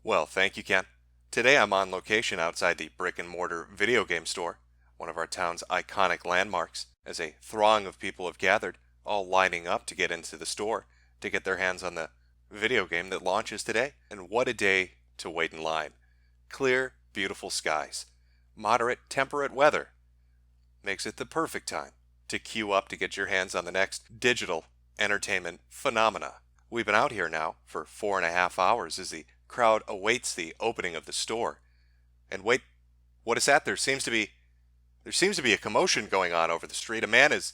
Well, thank you, Ken. Today I'm on location outside the brick and mortar video game store, one of our town's iconic landmarks, as a throng of people have gathered, all lining up to get into the store to get their hands on the video game that launches today. And what a day to wait in line. Clear, beautiful skies, moderate, temperate weather makes it the perfect time to queue up to get your hands on the next digital entertainment phenomena. We've been out here now for 4.5 hours as the crowd awaits the opening of the store. And wait, what is that? There seems to be a commotion going on over the street. A man is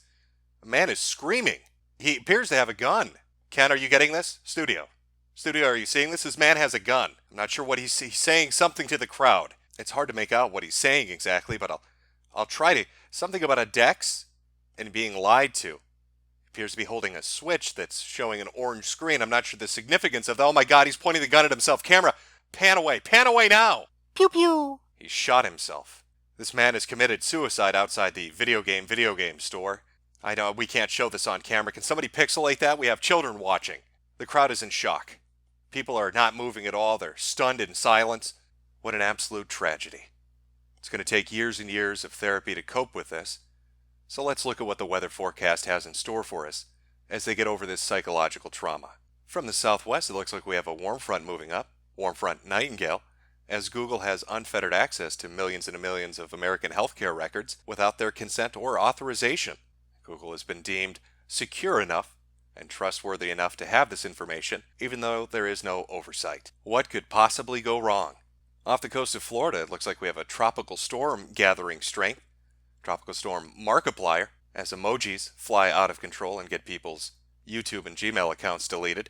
screaming. He appears to have a gun. Ken, are you getting this? Studio, are you seeing this? This man has a gun. I'm not sure what he's saying. Something to the crowd. It's hard to make out what he's saying exactly, but I'll try to. Something about a Dex and being lied to. Appears to be holding a switch that's showing an orange screen. I'm not sure the significance of that. Oh my God, he's pointing the gun at himself. Camera, pan away now. Pew pew. He shot himself. This man has committed suicide outside the video game store. I know we can't show this on camera. Can somebody pixelate that? We have children watching. The crowd is in shock. People are not moving at all. They're stunned in silence. What an absolute tragedy. It's going to take years and years of therapy to cope with this. So let's look at what the weather forecast has in store for us as they get over this psychological trauma. From the southwest, it looks like we have a warm front moving up, warm front Nightingale, as Google has unfettered access to millions and millions of American healthcare records without their consent or authorization. Google has been deemed secure enough and trustworthy enough to have this information, even though there is no oversight. What could possibly go wrong? Off the coast of Florida, it looks like we have a tropical storm gathering strength. Tropical storm Markiplier, as emojis fly out of control and get people's YouTube and Gmail accounts deleted.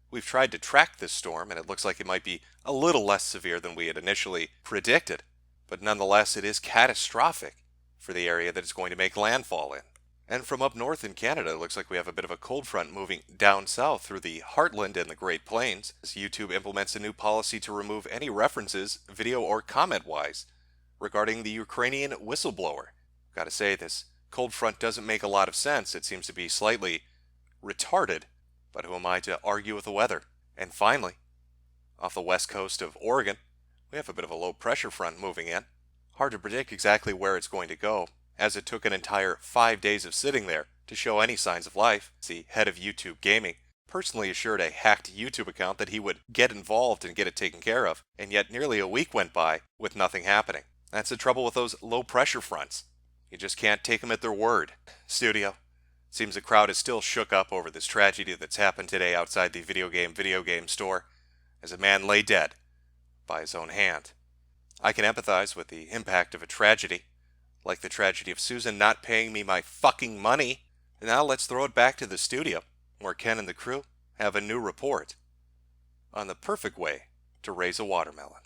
We've tried to track this storm, and it looks like it might be a little less severe than we had initially predicted, but nonetheless it is catastrophic for the area that it's going to make landfall in. And from up north in Canada, it looks like we have a bit of a cold front moving down south through the Heartland and the Great Plains, as YouTube implements a new policy to remove any references, video or comment-wise, regarding the Ukrainian whistleblower. Gotta say, this cold front doesn't make a lot of sense. It seems to be slightly retarded, but who am I to argue with the weather? And finally, off the west coast of Oregon, we have a bit of a low pressure front moving in. Hard to predict exactly where it's going to go, as it took an entire 5 days of sitting there to show any signs of life. The head of YouTube Gaming personally assured a hacked YouTube account that he would get involved and get it taken care of, and yet nearly a week went by with nothing happening. That's the trouble with those low pressure fronts. You just can't take them at their word. Studio, seems the crowd is still shook up over this tragedy that's happened today outside the video game store, as a man lay dead by his own hand. I can empathize with the impact of a tragedy, like the tragedy of Susan not paying me my fucking money. Now let's throw it back to the studio, where Ken and the crew have a new report on the perfect way to raise a watermelon.